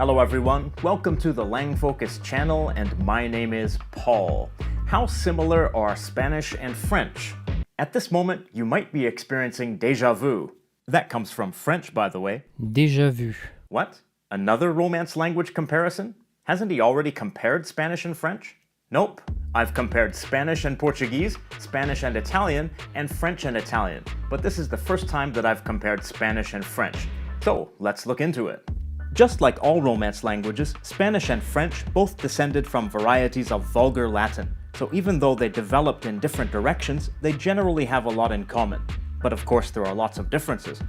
Hello everyone, welcome to the LangFocus channel and my name is Paul. How similar are Spanish and French? At this moment, you might be experiencing déjà vu. That comes from French, by the way. Déjà vu. What? Another Romance language comparison? Hasn't he already compared Spanish and French? Nope. I've compared Spanish and Portuguese, Spanish and Italian, and French and Italian. But this is the first time that I've compared Spanish and French. So, let's look into it. Just like all Romance languages, Spanish and French both descended from varieties of Vulgar Latin. So even though they developed in different directions, they generally have a lot in common. But of course, there are lots of differences.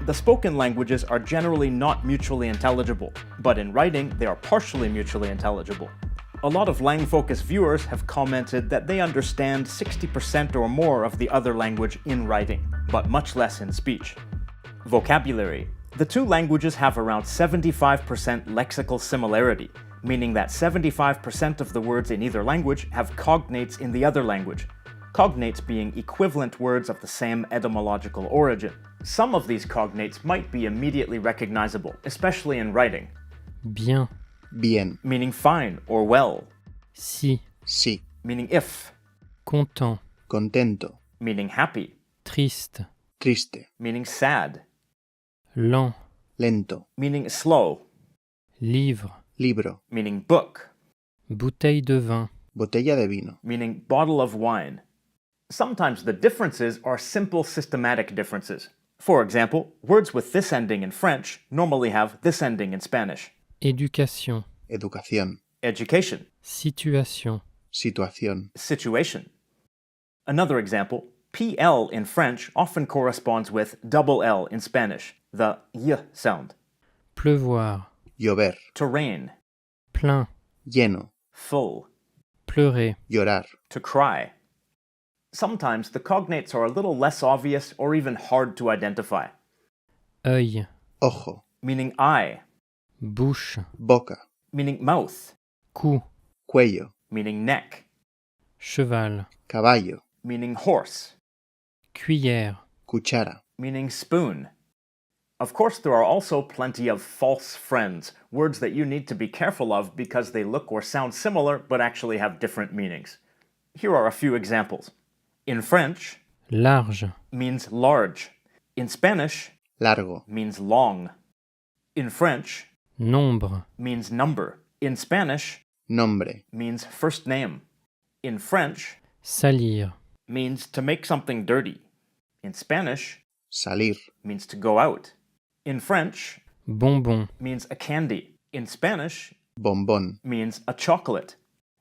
The spoken languages are generally not mutually intelligible, but in writing, they are partially mutually intelligible. A lot of LangFocus viewers have commented that they understand 60% or more of the other language in writing, but much less in speech. Vocabulary. The two languages have around 75% lexical similarity, meaning that 75% of the words in either language have cognates in the other language, cognates being equivalent words of the same etymological origin. Some of these cognates might be immediately recognizable, especially in writing. Bien. Bien. Meaning fine or well. Si. Sí. Meaning if. Content. Contento. Meaning happy. Triste. Triste. Meaning sad. Lent. Lento. Meaning slow. Livre. Libro. Meaning book. Bouteille de vin. Botella de vino. Meaning bottle of wine. Sometimes the differences are simple systematic differences. For example, words with this ending in French normally have this ending in Spanish. Éducation. Educación. Education. Situation. Situación. Situation. Another example, PL in French often corresponds with double L in Spanish, the y sound. Pleuvoir. Llover. To rain. Plein. Lleno. Full. Pleurer. Llorar. To cry. Sometimes the cognates are a little less obvious or even hard to identify, Œil. Ojo. meaning eye, Bouche. Boca. meaning mouth, Cou. Cuello. meaning neck, Cheval. Caballo. meaning horse, Cuillère. Cuchara. meaning spoon. Of course, there are also plenty of false friends, words that you need to be careful of because they look or sound similar but actually have different meanings. Here are a few examples. In French, Large. means large. In Spanish, Largo. means long. In French, Nombre. means number. In Spanish, Nombre. means first name. In French, Salir. means to make something dirty. In Spanish, Salir. means to go out. In French, Bonbon. means a candy. In Spanish, Bombón. means a chocolate.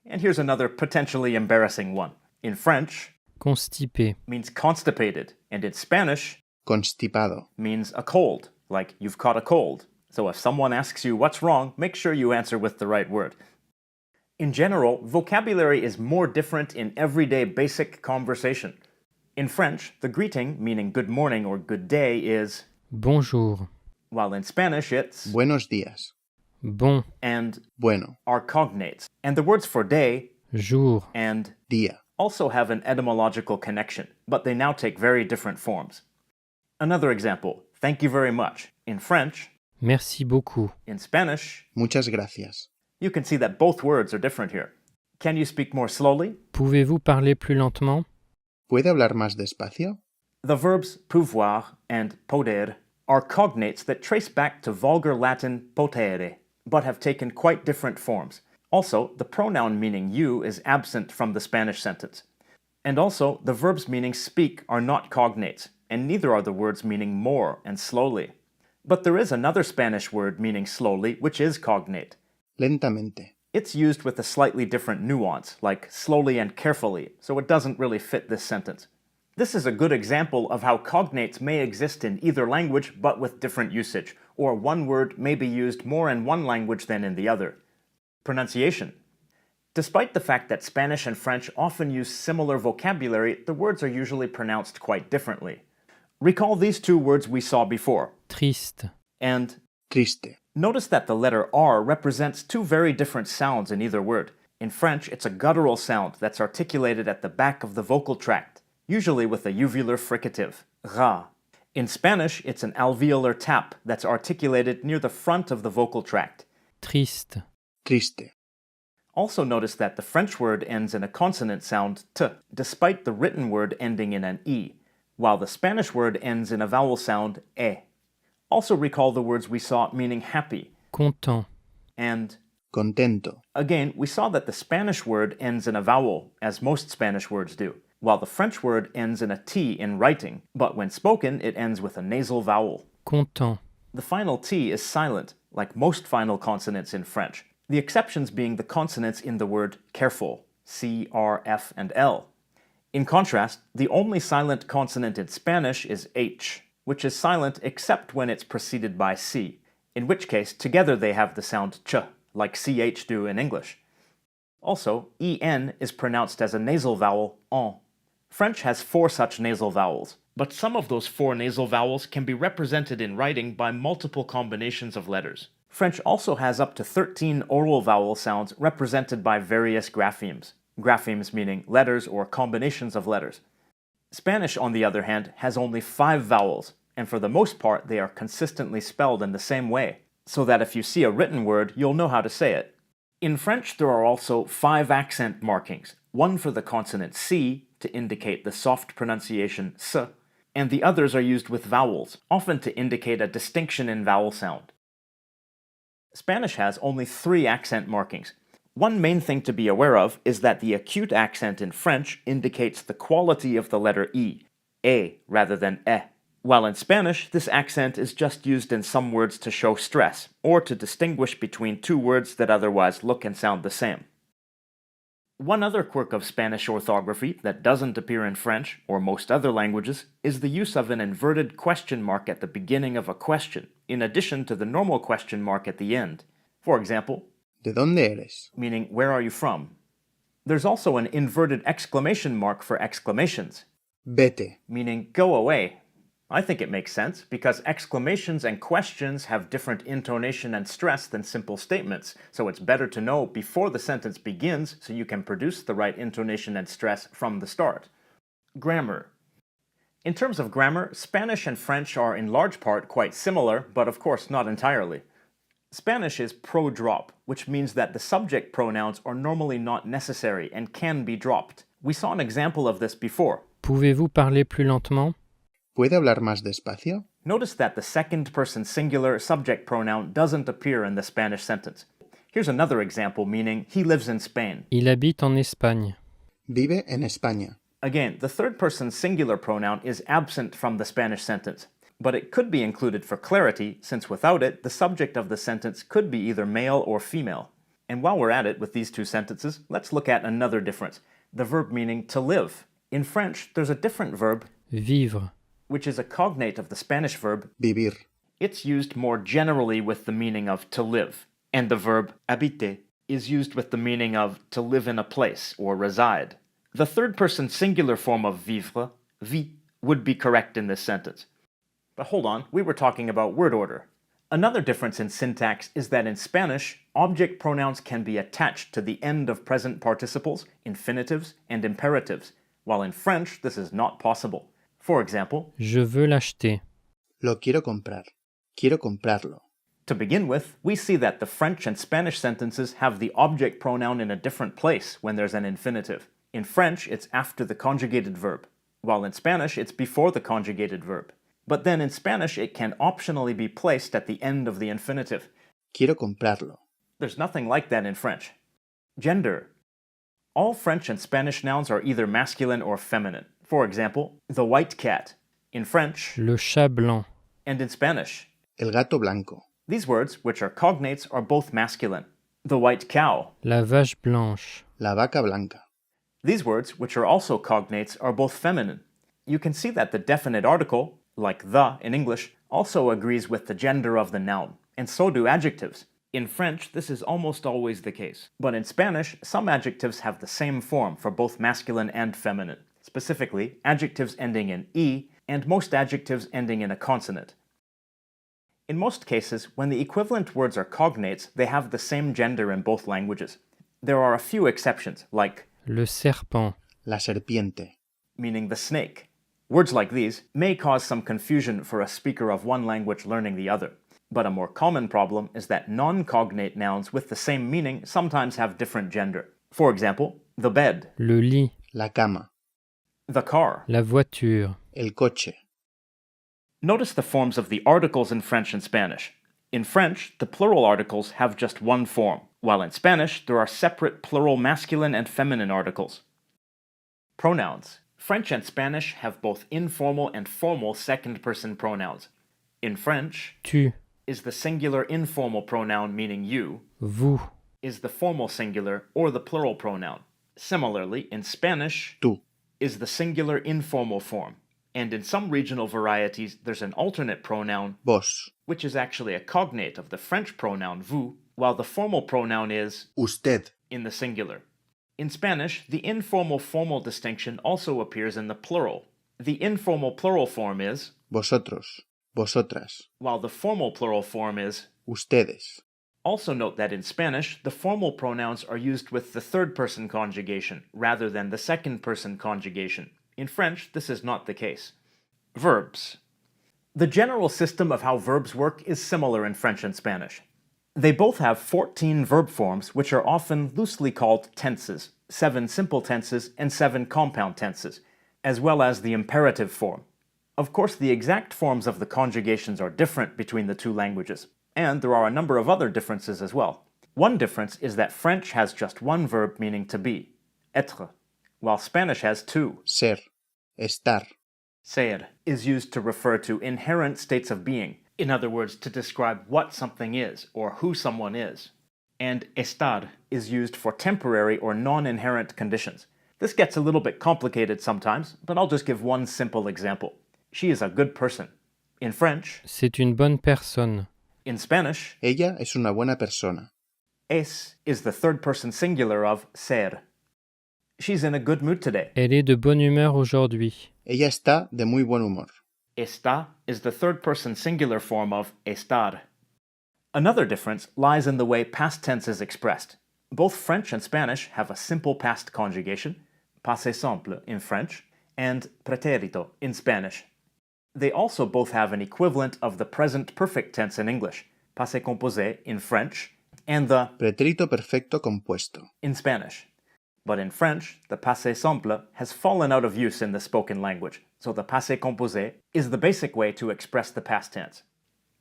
And here's another potentially embarrassing one. In French, Constipé. means constipated. And in Spanish, Constipado. means a cold, like you've caught a cold. So if someone asks you what's wrong, make sure you answer with the right word. In general, vocabulary is more different in everyday basic conversation. In French, the greeting, meaning good morning or good day, is, Bonjour. while in Spanish it's, Buenos días. Bon. and Bueno. are cognates. And the words for day Jour. and Día. also have an etymological connection, but they now take very different forms. Another example, thank you very much. In French, Merci beaucoup. in Spanish, Muchas gracias. you can see that both words are different here. Can you speak more slowly? Pouvez-vous parler plus lentement? ¿Puede hablar más despacio? The verbs pouvoir and poder are cognates that trace back to Vulgar Latin potere, but have taken quite different forms. Also, the pronoun meaning you is absent from the Spanish sentence. And also, the verbs meaning speak are not cognates, and neither are the words meaning more and slowly. But there is another Spanish word meaning slowly, which is cognate. Lentamente. It's used with a slightly different nuance, like slowly and carefully, so it doesn't really fit this sentence. This is a good example of how cognates may exist in either language but with different usage, or one word may be used more in one language than in the other. Pronunciation. Despite the fact that Spanish and French often use similar vocabulary, the words are usually pronounced quite differently. Recall these two words we saw before, Triste. and Triste. notice that the letter R represents two very different sounds in either word. In French, it's a guttural sound that's articulated at the back of the vocal tract, usually with a uvular fricative, ra. In Spanish, it's an alveolar tap that's articulated near the front of the vocal tract. triste, triste, Also notice that the French word ends in a consonant sound t, despite the written word ending in an e, while the Spanish word ends in a vowel sound e. Also recall the words we saw meaning happy, content, and contento, again, we saw that the Spanish word ends in a vowel, as most Spanish words do, while the French word ends in a T in writing, but when spoken, it ends with a nasal vowel. content, The final T is silent, like most final consonants in French, the exceptions being the consonants in the word careful, C, R, F, and L. In contrast, the only silent consonant in Spanish is H, which is silent except when it's preceded by C, in which case together they have the sound ch, like CH do in English. Also, EN is pronounced as a nasal vowel en. French has 4 such nasal vowels, but some of those 4 nasal vowels can be represented in writing by multiple combinations of letters. French also has up to 13 oral vowel sounds represented by various graphemes. Graphemes meaning letters or combinations of letters. Spanish, on the other hand, has only 5 vowels, and for the most part they are consistently spelled in the same way, so that if you see a written word, you'll know how to say it. In French, there are also 5 accent markings, one for the consonant C to indicate the soft pronunciation S, and the others are used with vowels, often to indicate a distinction in vowel sound. Spanish has only 3 accent markings. One main thing to be aware of is that the acute accent in French indicates the quality of the letter E, rather than e, while in Spanish this accent is just used in some words to show stress, or to distinguish between 2 words that otherwise look and sound the same. One other quirk of Spanish orthography that doesn't appear in French, or most other languages, is the use of an inverted question mark at the beginning of a question, in addition to the normal question mark at the end. For example, ¿de dónde eres? meaning where are you from? There's also an inverted exclamation mark for exclamations, Vete, meaning go away. I think it makes sense, because exclamations and questions have different intonation and stress than simple statements, so it's better to know before the sentence begins so you can produce the right intonation and stress from the start. Grammar. In terms of grammar, Spanish and French are in large part quite similar, but of course not entirely. Spanish is pro-drop, which means that the subject pronouns are normally not necessary and can be dropped. We saw an example of this before. Pouvez-vous parler plus lentement? ¿puede hablar más despacio? Notice that the second person singular subject pronoun doesn't appear in the Spanish sentence. Here's another example meaning he lives in Spain. Il habite en Espagne. Vive en España. Again, the third person singular pronoun is absent from the Spanish sentence, but it could be included for clarity, since without it, the subject of the sentence could be either male or female. And while we're at it with these 2 sentences, let's look at another difference, the verb meaning to live. In French, there's a different verb, Vivre. which is a cognate of the Spanish verb. Vivir. It's used more generally with the meaning of to live, and the verb habiter is used with the meaning of to live in a place or reside. The third person singular form of vivre, vie, would be correct in this sentence. But hold on, we were talking about word order. Another difference in syntax is that in Spanish, object pronouns can be attached to the end of present participles, infinitives, and imperatives, while in French this is not possible. For example, Je veux l'acheter. Lo quiero comprar. Quiero comprarlo. to begin with, we see that the French and Spanish sentences have the object pronoun in a different place when there's an infinitive. In French, it's after the conjugated verb, while in Spanish, it's before the conjugated verb. But then in Spanish, it can optionally be placed at the end of the infinitive. Quiero comprarlo. There's nothing like that in French. Gender. All French and Spanish nouns are either masculine or feminine. For example, the white cat, in French, Le chat blanc. and in Spanish. El gato blanco. These words, which are cognates, are both masculine. The white cow. La vache blanche. La vaca blanca. These words, which are also cognates, are both feminine. You can see that the definite article, like the in English, also agrees with the gender of the noun, and so do adjectives. In French, this is almost always the case. But in Spanish, some adjectives have the same form for both masculine and feminine. Specifically, adjectives ending in E, and most adjectives ending in a consonant. In most cases, when the equivalent words are cognates, they have the same gender in both languages. There are a few exceptions, like Le serpent. La serpiente. meaning the snake. Words like these may cause some confusion for a speaker of one language learning the other, but a more common problem is that non-cognate nouns with the same meaning sometimes have different gender. For example, the bed, le lit, la cama, the car. la voiture, el coche, Notice the forms of the articles in French and Spanish. In French, the plural articles have just one form, while in Spanish, there are separate plural masculine and feminine articles. Pronouns. French and Spanish have both informal and formal second-person pronouns. In French, tu, is the singular informal pronoun meaning you, vous, is the formal singular or the plural pronoun. Similarly, in Spanish, tú, is the singular informal form. And in some regional varieties, there's an alternate pronoun, vos, which is actually a cognate of the French pronoun vous, while the formal pronoun is usted, in the singular. In Spanish, the informal-formal distinction also appears in the plural. The informal plural form is, vosotros, vosotras, while the formal plural form is. ustedes. Also note that in Spanish, the formal pronouns are used with the third-person conjugation rather than the second-person conjugation. In French, this is not the case. Verbs. The general system of how verbs work is similar in French and Spanish. They both have 14 verb forms, which are often loosely called tenses, 7 simple tenses and 7 compound tenses, as well as the imperative form. Of course, the exact forms of the conjugations are different between the two languages, and there are a number of other differences as well. One difference is that French has just one verb meaning to be, être, while Spanish has two. Ser, estar, Ser is used to refer to inherent states of being, in other words, to describe what something is or who someone is. And estar is used for temporary or non-inherent conditions. This gets a little bit complicated sometimes, but I'll just give one simple example. She is a good person. In French, c'est une bonne personne, in Spanish, ella es una buena persona. es is the third-person singular of ser. She's in a good mood today. elle est de bonne humeur aujourd'hui, Ella está de muy buen humor. Está is the third-person singular form of estar. Another difference lies in the way past tense is expressed. Both French and Spanish have a simple past conjugation, passé simple in French, and pretérito in Spanish. They also both have an equivalent of the present perfect tense in English, passé composé in French, and the Pretérito perfecto compuesto. in Spanish. But in French, the passé simple has fallen out of use in the spoken language, so the passé composé is the basic way to express the past tense.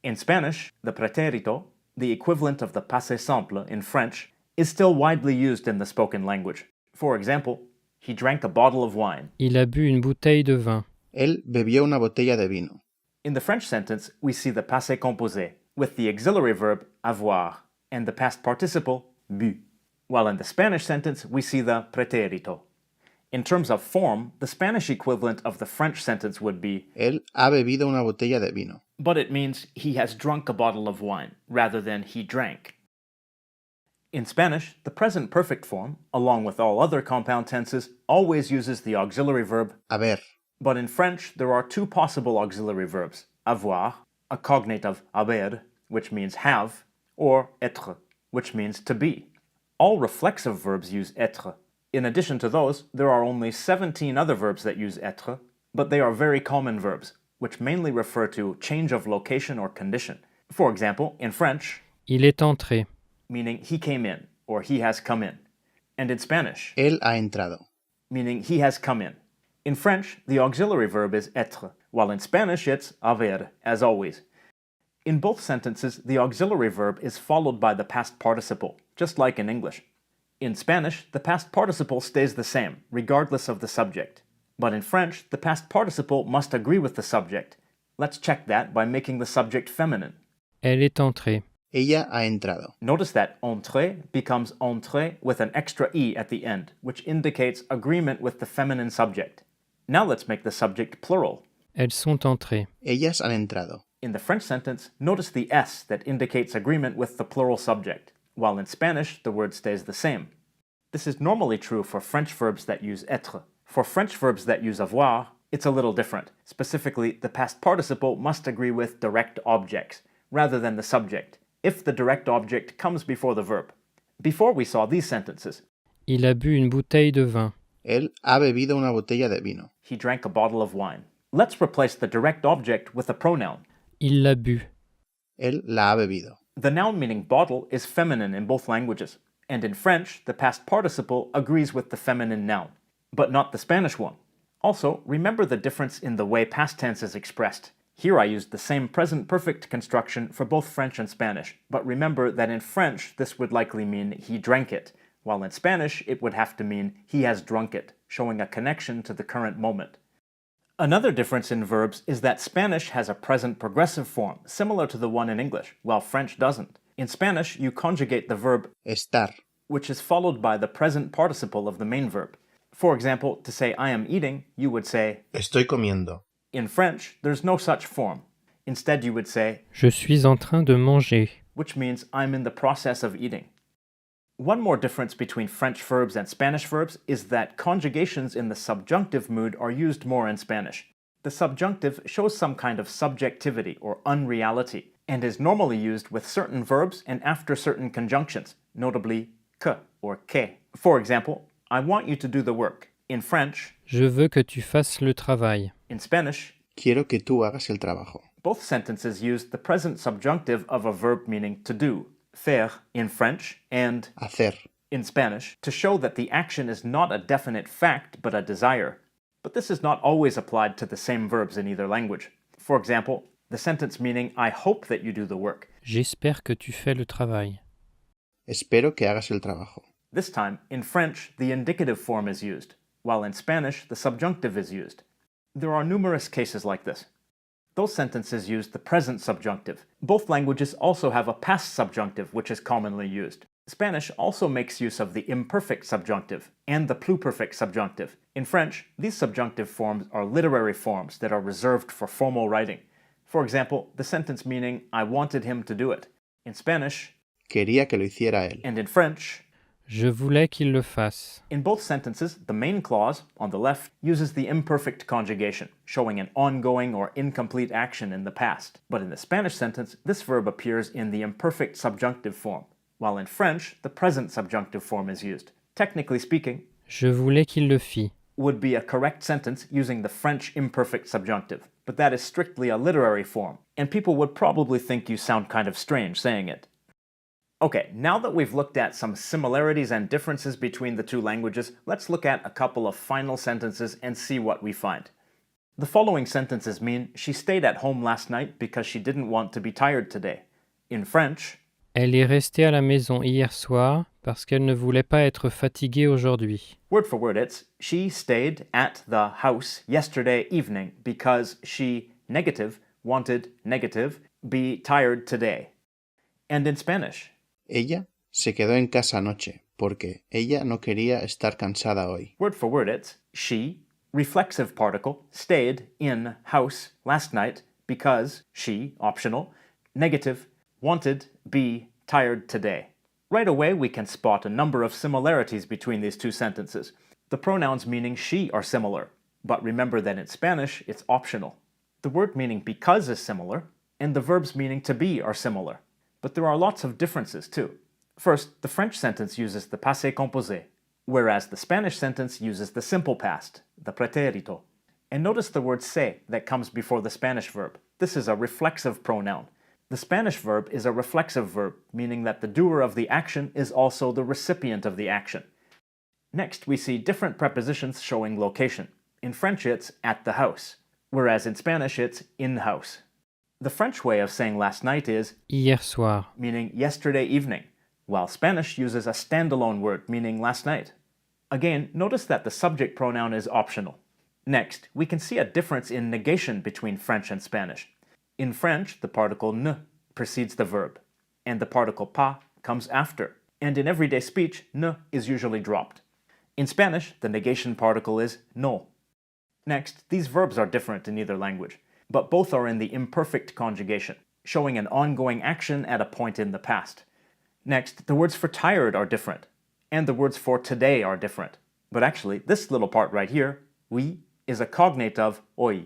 In Spanish, the pretérito, the equivalent of the passé simple in French, is still widely used in the spoken language. For example, he drank a bottle of wine. il a bu une bouteille de vin, Él bebió una botella de vino. In the French sentence, we see the passé composé with the auxiliary verb avoir and the past participle bu, while in the Spanish sentence, we see the pretérito. In terms of form, the Spanish equivalent of the French sentence would be, Él ha bebido una botella de vino. but it means he has drunk a bottle of wine, rather than he drank. In Spanish, the present perfect form, along with all other compound tenses, always uses the auxiliary verb, Haber, but in French, there are two possible auxiliary verbs, avoir, a cognate of haber, which means have, or être, which means to be. All reflexive verbs use être. In addition to those, there are only 17 other verbs that use être, but they are very common verbs, which mainly refer to change of location or condition. For example, in French, il est entré, meaning he came in, or he has come in. And in Spanish, él ha entrado. meaning he has come in. In French, the auxiliary verb is être, while in Spanish it's haber, as always. In both sentences, the auxiliary verb is followed by the past participle, just like in English. In Spanish, the past participle stays the same, regardless of the subject. But in French, the past participle must agree with the subject. Let's check that by making the subject feminine. elle est entrée, Ella ha entrado. Notice that entrer becomes entrée with an extra e at the end, which indicates agreement with the feminine subject. Now let's make the subject plural. elles sont entrées, Ellas han entrado. In the French sentence, notice the s that indicates agreement with the plural subject, while in Spanish, the word stays the same. This is normally true for French verbs that use être. For French verbs that use avoir, it's a little different. Specifically, the past participle must agree with direct objects, rather than the subject, if the direct object comes before the verb. Before we saw these sentences, il a bu une bouteille de vin, Él ha bebido una botella de vino. he drank a bottle of wine. Let's replace the direct object with a pronoun. Il l'a bu. Él la ha bebido. The noun meaning bottle is feminine in both languages, and in French, the past participle agrees with the feminine noun, but not the Spanish one. Also, remember the difference in the way past tense is expressed. Here I used the same present perfect construction for both French and Spanish, but remember that in French this would likely mean he drank it, while in Spanish it would have to mean he has drunk it, showing a connection to the current moment. Another difference in verbs is that Spanish has a present progressive form, similar to the one in English, while French doesn't. In Spanish, you conjugate the verb, Estar. which is followed by the present participle of the main verb. For example, to say I am eating, you would say, Estoy comiendo. in French, there's no such form. Instead, you would say, Je suis en train de manger. which means I'm in the process of eating. One more difference between French verbs and Spanish verbs is that conjugations in the subjunctive mood are used more in Spanish. The subjunctive shows some kind of subjectivity or unreality, and is normally used with certain verbs and after certain conjunctions, notably que or que. For example, I want you to do the work. In French, Je veux que tu fasses le travail. in Spanish, Quiero que tú hagas el trabajo. both sentences use the present subjunctive of a verb meaning to do, faire in French and Hacer. in Spanish, to show that the action is not a definite fact but a desire. But this is not always applied to the same verbs in either language. For example, the sentence meaning I hope that you do the work. J'espère que tu fais le travail. Espero que hagas el trabajo. This time, in French, the indicative form is used, while in Spanish, the subjunctive is used. There are numerous cases like this. Those sentences use the present subjunctive. Both languages also have a past subjunctive, which is commonly used. Spanish also makes use of the imperfect subjunctive and the pluperfect subjunctive. In French, these subjunctive forms are literary forms that are reserved for formal writing. For example, the sentence meaning, I wanted him to do it. In Spanish, Quería que lo hiciera él. and in French, Je voulais qu'il le fasse. in both sentences, the main clause, on the left, uses the imperfect conjugation, showing an ongoing or incomplete action in the past. But in the Spanish sentence, this verb appears in the imperfect subjunctive form, while in French, the present subjunctive form is used. Technically speaking, Je voulais qu'il le fît. would be a correct sentence using the French imperfect subjunctive, but that is strictly a literary form, and people would probably think you sound kind of strange saying it. Okay, now that we've looked at some similarities and differences between the two languages, let's look at a couple of final sentences and see what we find. The following sentences mean she stayed at home last night because she didn't want to be tired today. In French, Elle est restée à la maison hier soir parce qu'elle ne voulait pas être fatiguée aujourd'hui. word for word, it's she stayed at the house yesterday evening because she, negative, wanted, negative, be tired today. And in Spanish, Ella se quedó en casa anoche porque ella no quería estar cansada hoy. word for word, it's she, reflexive particle, stayed in house last night because she, optional, negative, wanted, be tired today. Right away, we can spot a number of similarities between these two sentences. The pronouns meaning she are similar, but remember that in Spanish, it's optional. The word meaning because is similar, and the verbs meaning to be are similar. But there are lots of differences too. First, the French sentence uses the passé composé, whereas the Spanish sentence uses the simple past, the pretérito. And notice the word se that comes before the Spanish verb. This is a reflexive pronoun. The Spanish verb is a reflexive verb, meaning that the doer of the action is also the recipient of the action. Next, we see different prepositions showing location. In French, it's at the house, whereas in Spanish, it's in-house. The French way of saying last night is Hier soir. meaning yesterday evening, while Spanish uses a standalone word meaning last night. Again, notice that the subject pronoun is optional. Next, we can see a difference in negation between French and Spanish. In French, the particle ne precedes the verb, and the particle pas comes after, and in everyday speech, ne is usually dropped. In Spanish, the negation particle is no. Next, these verbs are different in either language, but both are in the imperfect conjugation, showing an ongoing action at a point in the past. Next, the words for tired are different, and the words for today are different. But actually, this little part right here, oui, is a cognate of hoy.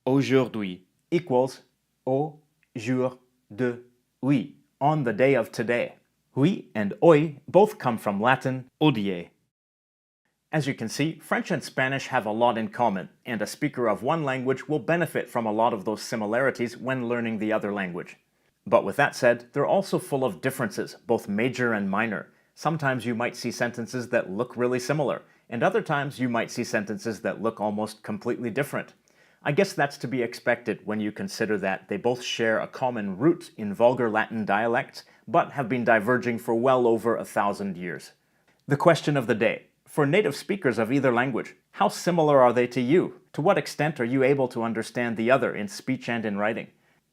Aujourd'hui equals au jour de oui, on the day of today. Oui and hoy both come from Latin odie. As you can see, French and Spanish have a lot in common, and a speaker of one language will benefit from a lot of those similarities when learning the other language. But with that said, they're also full of differences, both major and minor. Sometimes you might see sentences that look really similar, and other times you might see sentences that look almost completely different. I guess that's to be expected when you consider that they both share a common root in vulgar Latin dialects, but have been diverging for well over 1,000 years. The question of the day. For native speakers of either language, how similar are they to you? To what extent are you able to understand the other in speech and in writing?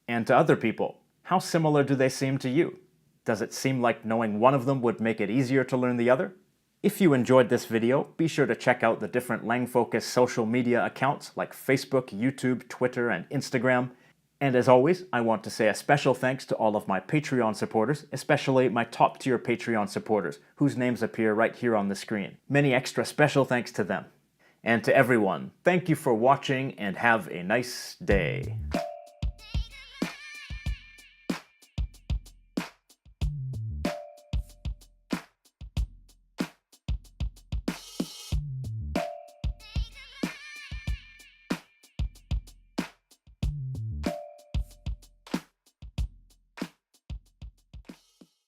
And to other people, how similar do they seem to you? Does it seem like knowing one of them would make it easier to learn the other? If you enjoyed this video, be sure to check out the different LangFocus social media accounts like Facebook, YouTube, Twitter, and Instagram. And as always, I want to say a special thanks to all of my Patreon supporters, especially my top-tier Patreon supporters, whose names appear right here on the screen. Many extra special thanks to them. And to everyone, thank you for watching and have a nice day.